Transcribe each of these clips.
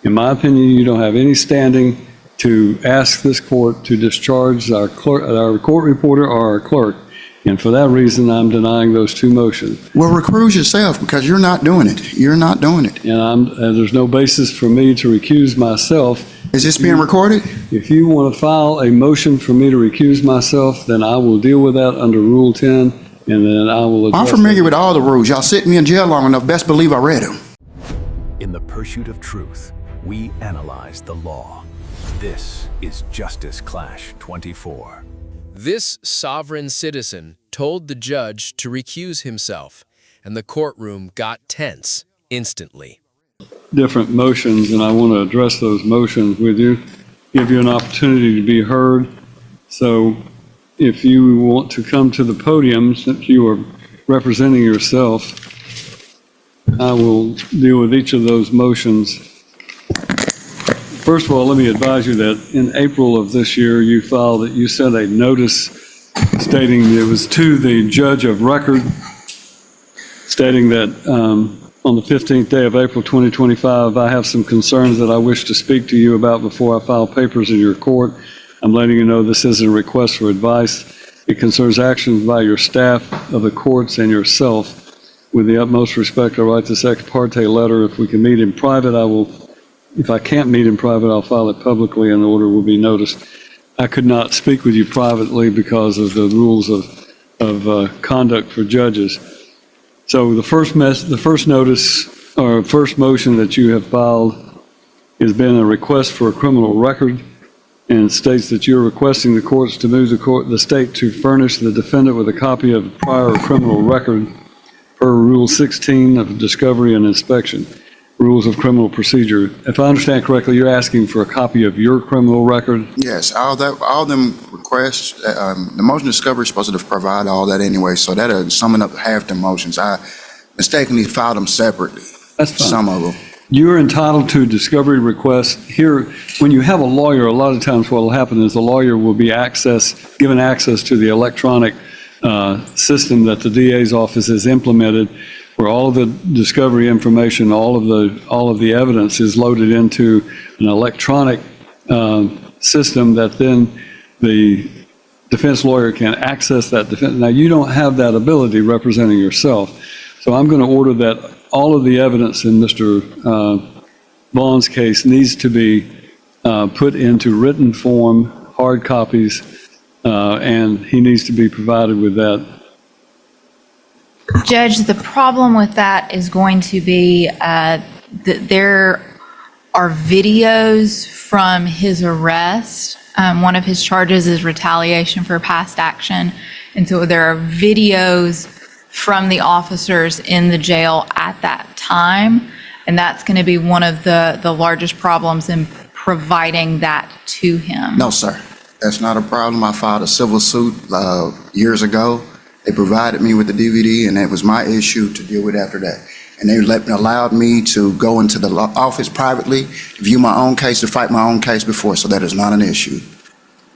In my opinion, you don't have any standing to ask this court to discharge our court reporter or our clerk. And for that reason, I'm denying those two motions. Well, recuse yourself because you're not doing it. You're not doing it. And there's no basis for me to recuse myself. Is this being recorded? If you want to file a motion for me to recuse myself, then I will deal with that under Rule 10, and then I will address I'm familiar with all the rules. Y'all sit me in jail long enough, best believe I read them. In the pursuit of truth, we analyze the law. This is Justice Clash 24. This sovereign citizen told the judge to recuse himself, and the courtroom got tense instantly. different motions, and I want to address those motions with you, give you an opportunity to be heard. So if you want to come to the podium, since you are representing yourself, I will deal with each of those motions. First of all, let me advise you that in April of this year, you sent a notice stating it was to the judge of record, stating that on the 15th day of April 2025, I have some concerns that I wish to speak to you about before I file papers in your court. I'm letting you know this isn't a request for advice. It concerns actions by your staff of the courts and yourself. With the utmost respect, I write this ex parte letter. If we can meet in private, I will. If I can't meet in private, I'll file it publicly and the order will be noticed. I could not speak with you privately because of the rules of conduct for judges. So the first notice or first motion that you have filed has been a request for a criminal record, and states that you're requesting the courts to move the state to furnish the defendant with a copy of a prior criminal record per Rule 16 of Discovery and Inspection, Rules of Criminal Procedure. If I understand correctly, you're asking for a copy of your criminal record? Yes, all them requests, the motion discovery is supposed to provide all that anyway, so that summing up half the motions. I mistakenly filed them separately. That's fine. Some of them. You're entitled to discovery requests. Here, when you have a lawyer, a lot of times what will happen is the lawyer will be given access to the electronic system that the DA's office has implemented, where all of the discovery information, all of the evidence is loaded into an electronic system that then the defense lawyer can access that defense. Now, you don't have that ability representing yourself, so I'm going to order that all of the evidence in Mr. Vaughn's case needs to be put into written form, hard copies, and he needs to be provided with that. Judge, the problem with that is going to be that there are videos from his arrest. One of his charges is retaliation for past action. And so there are videos from the officers in the jail at that time. And that's going to be one of the largest problems in providing that to him. No, sir. That's not a problem. I filed a civil suit years ago. They provided me with the DVD, and it was my issue to deal with after that. And they allowed me to go into the office privately, view my own case, to fight my own case before, so that is not an issue.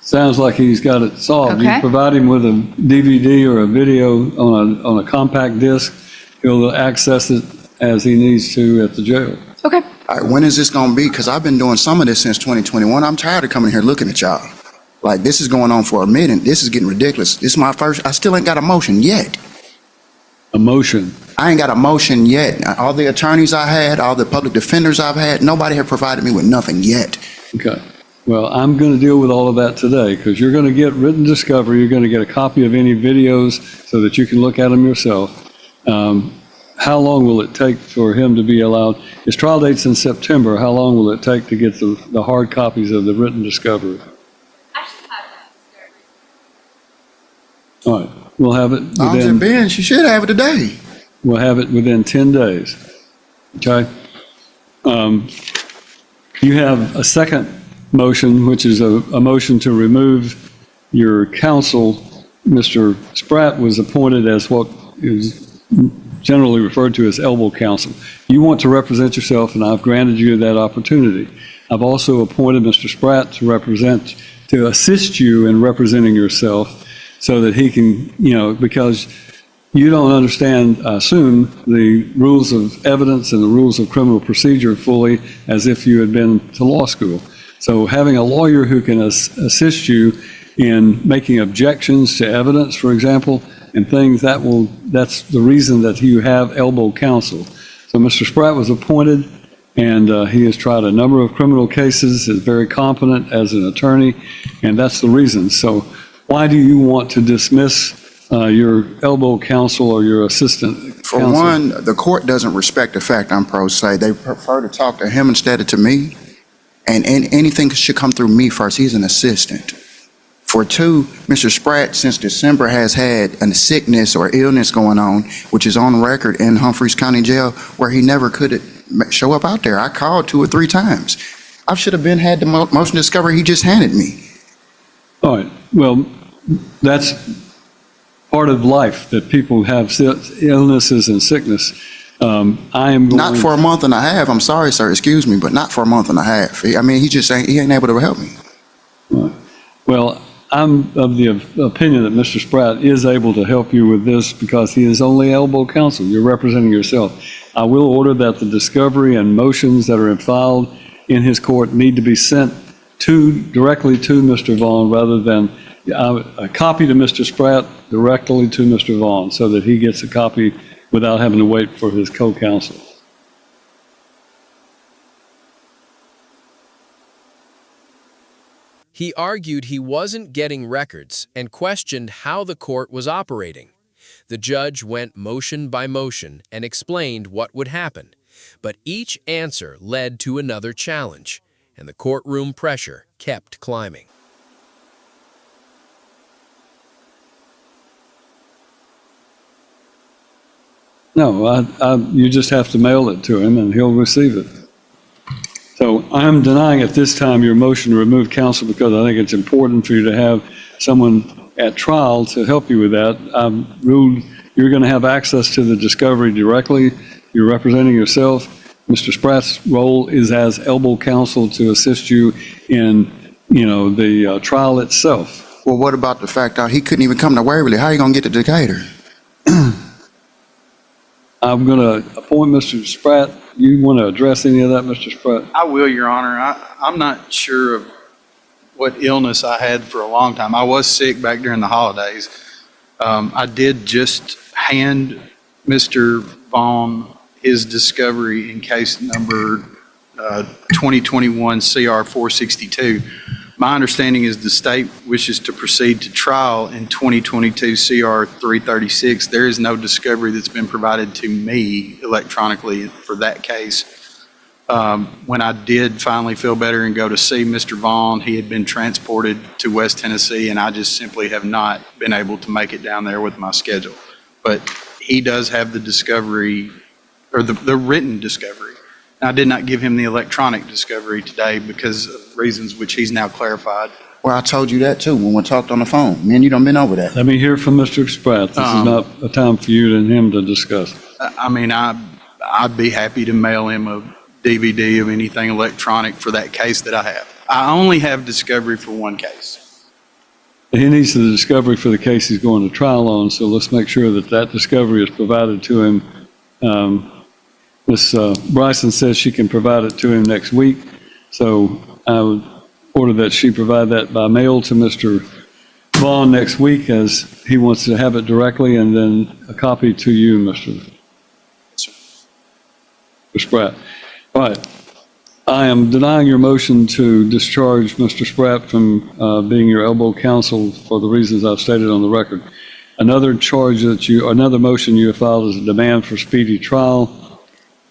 Sounds like he's got it solved. Okay. You provide him with a DVD or a video on a compact disc, he'll access it as he needs to at the jail. Okay. All right, when is this going to be? Because I've been doing some of this since 2021. I'm tired of coming here looking at y'all. Like, this is going on for a minute. This is getting ridiculous. This is my first. I still ain't got a motion yet. A motion? I ain't got a motion yet. All the attorneys I had, all the public defenders I've had, nobody had provided me with nothing yet. Okay. Well, I'm going to deal with all of that today, because you're going to get written discovery. You're going to get a copy of any videos so that you can look at them yourself. How long will it take for him to be allowed? His trial date's in September. How long will it take to get the hard copies of the written discovery? All right. We'll have it within... Ben, she should have it today. We'll have it within 10 days. Okay? You have a second motion, which is a motion to remove your counsel. Mr. Spratt was appointed as what is generally referred to as elbow counsel. You want to represent yourself, and I've granted you that opportunity. I've also appointed Mr. Spratt to assist you in representing yourself, so that he can, because you don't understand, I assume, the rules of evidence and the rules of criminal procedure fully as if you had been to law school. So having a lawyer who can assist you in making objections to evidence, for example, and things, that's the reason that you have elbow counsel. So Mr. Spratt was appointed, and he has tried a number of criminal cases, is very competent as an attorney, and that's the reason. So why do you want to dismiss your elbow counsel or your assistant For counsel? one, the court doesn't respect the fact I'm pro se. They prefer to talk to him instead of to me, and anything should come through me first. He's an assistant. For two, Mr. Spratt, since December, has had a sickness or illness going on, which is on record in Humphreys County Jail, where he never could show up out there. I called 2 or 3 times. I should have had the motion discovery he just handed me. All right, well, that's part of life, that people have illnesses and sickness. I am going... Not for a month and a half. I'm sorry, sir, excuse me, but not for a month and a half. I mean, he ain't able to help me. Well, I'm of the opinion that Mr. Spratt is able to help you with this because he is only elbow counsel. You're representing yourself. I will order that the discovery and motions that are filed in his court need to be sent directly to Mr. Vaughn rather than a copy to Mr. Spratt directly to Mr. Vaughn so that he gets a copy without having to wait for his co-counsel. He argued he wasn't getting records and questioned how the court was operating. The judge went motion by motion and explained what would happen, but each answer led to another challenge, and the courtroom pressure kept climbing. No, you just have to mail it to him and he'll receive it. So I'm denying at this time your motion to remove counsel because I think it's important for you to have someone at trial to help you with that. I've ruled you're going to have access to the discovery directly. You're representing yourself. Mr. Spratt's role is as elbow counsel to assist you in, the trial itself. Well, what about the fact that he couldn't even come to Waverly? How are you going to get to Decatur? I'm going to appoint Mr. Spratt. You want to address any of that, Mr. Spratt? I will, Your Honor. I'm not sure of what illness I had for a long time. I was sick back during the holidays. I did just hand Mr. Vaughn his discovery in case number 2021 CR 462. My understanding is the state wishes to proceed to trial in 2022 CR 336. There is no discovery that's been provided to me electronically for that case. When I did finally feel better and go to see Mr. Vaughn, he had been transported to West Tennessee, and I just simply have not been able to make it down there with my schedule. But he does have the discovery, or the written discovery. I did not give him the electronic discovery today because of reasons which he's now clarified. Well, I told you that too when we talked on the phone. Me and you done been over that. Let me hear from Mr. Spratt. This is not a time for you and him to discuss. I mean, I'd be happy to mail him a DVD of anything electronic for that case that I have. I only have discovery for one case. He needs the discovery for the case he's going to trial on, so let's make sure that that discovery is provided to him. Ms. Bryson says she can provide it to him next week, so I would order that she provide that by mail to Mr. Vaughn next week, as he wants to have it directly, and then a copy to you, Mr. Spratt. All right. I am denying your motion to discharge Mr. Spratt from being your elbow counsel for the reasons I've stated on the record. Another motion you have filed is a demand for speedy trial.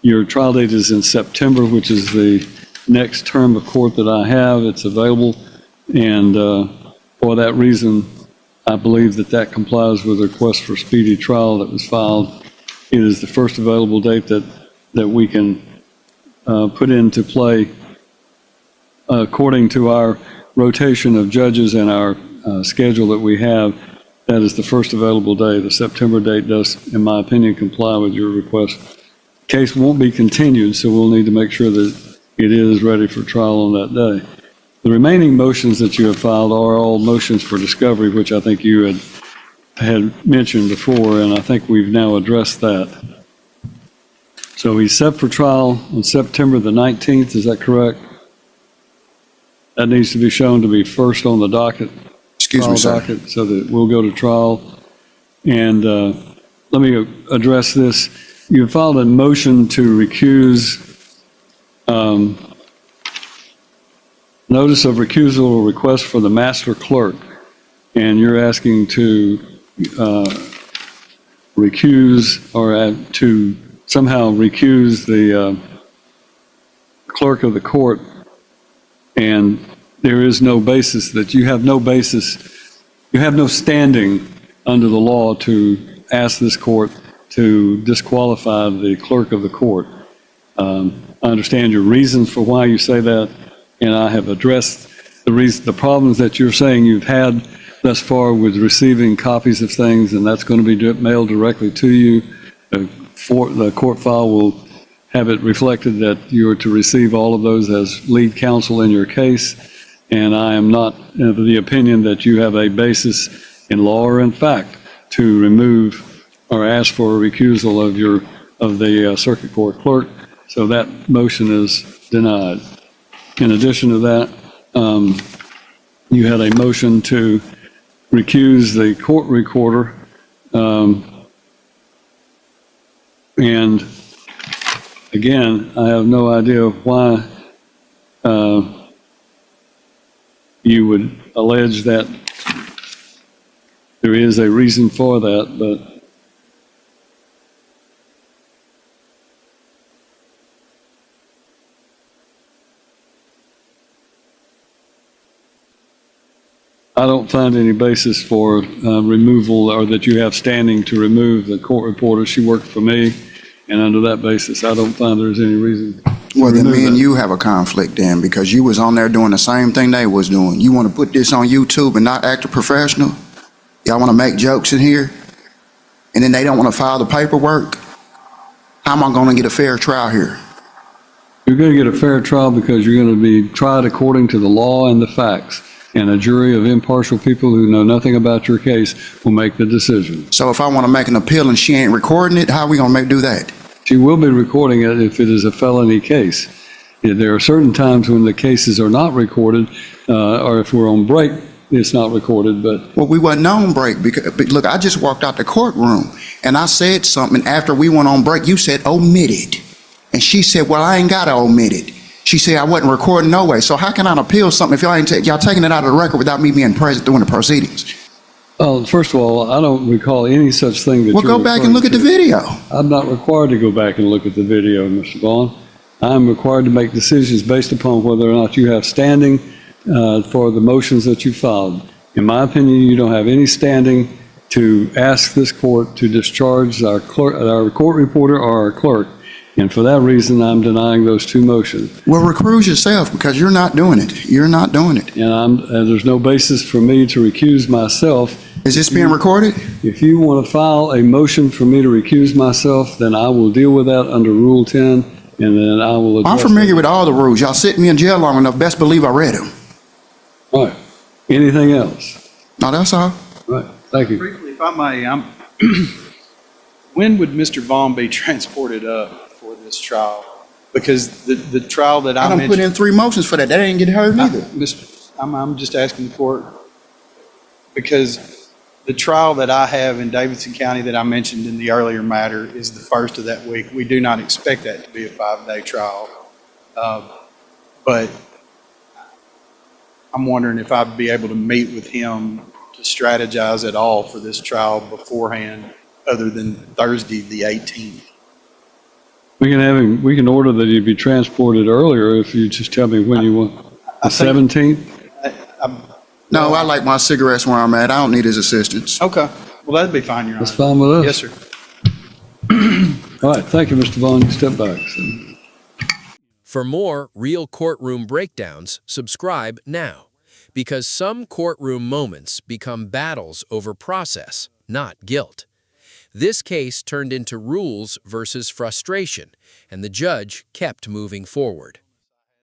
Your trial date is in September, which is the next term of court that I have. It's available, and for that reason, I believe that complies with the request for speedy trial that was filed. It is the first available date that we can put into play according to our rotation of judges and our schedule that we have. That is the first available day. The September date does, in my opinion, comply with your request. Case won't be continued, so we'll need to make sure that it is ready for trial on that day. The remaining motions that you have filed are all motions for discovery, which I think you had had mentioned before, and I think we've now addressed that. So he's set for trial on September the 19th, is that correct? That needs to be shown to be first on the docket. Excuse me, trial sir. docket, so that we'll go to trial. And let me address this. You filed a motion to recuse, notice of recusal or request for the master clerk, and you're asking to recuse or to somehow recuse the clerk of the court, and there is no basis that you have no basis, you have no standing under the law to ask this court to disqualify the clerk of the court. I understand your reasons for why you say that, and I have addressed the problems that you're saying you've had thus far with receiving copies of things, and that's going to be mailed directly to you. The court file will have it reflected that you are to receive all of those as lead counsel in your case, and I am not of the opinion that you have a basis in law or in fact to remove or ask for a recusal of the circuit court clerk, so that motion is denied. In addition to that, you had a motion to recuse the court recorder, and again, I have no idea why you would allege that there is a reason for that, but I don't find any basis for removal, or that you have standing to remove the court reporter. She worked for me, and under that basis, I don't find there's any reason. Well, then me and you have a conflict then, because you was on there doing the same thing they was doing. You want to put this on YouTube and not act a professional? Y'all want to make jokes in here? And then they don't want to file the paperwork? How am I going to get a fair trial here? You're going to get a fair trial because you're going to be tried according to the law and the facts, and a jury of impartial people who know nothing about your case will make the decision. So if I want to make an appeal and she ain't recording it, how are we going to do that? She will be recording it if it is a felony case. There are certain times when the cases are not recorded, or if we're on break, it's not recorded, but Well, we wasn't on break because, look, I just walked out the courtroom and I said something after we went on break. You said omitted. And she said, well, I ain't got to omit it. She said I wasn't recording no way. So how can I appeal something if y'all taking it out of the record without me being present during the proceedings? well, first of all, I don't recall any such thing that Well, you're go back and look at the referring video. to. I'm not required to go back and look at the video, Mr. Vaughn. I'm required to make decisions based upon whether or not you have standing for the motions that you filed. In my opinion, you don't have any standing to ask this court to discharge our court reporter or our clerk. And for that reason, I'm denying those two motions. Well, recuse yourself because you're not doing it. You're not doing it. And there's no basis for me to recuse myself. Is this being recorded? If you want to file a motion for me to recuse myself, then I will deal with that under Rule 10, and then I will address I'm familiar it. with all the rules. Y'all sit me in jail long enough, best believe I read them. All right. Anything else? No, that's all. All right. Thank you. Briefly, if I may, when would Mr. Vaughn be transported up for this trial? Because the trial that I I done put mentioned, in 3 motions for that. That ain't get heard neither. I'm just asking the court, because the trial that I have in Davidson County that I mentioned in the earlier matter is the first of that week. We do not expect that to be a 5-day trial. But I'm wondering if I'd be able to meet with him to strategize at all for this trial beforehand, other than Thursday, the 18th. We can order that you be transported earlier if you just tell me when you want. The 17th? No, I like my cigarettes where I'm at. I don't need his assistance. Okay. Well, that'd be fine, Your Honor. That's fine with us. Yes, sir. All right. Thank you, Mr. Vaughn. You step back. For more real courtroom breakdowns, subscribe now. Because some courtroom moments become battles over process, not guilt. This case turned into rules versus frustration, and the judge kept moving forward.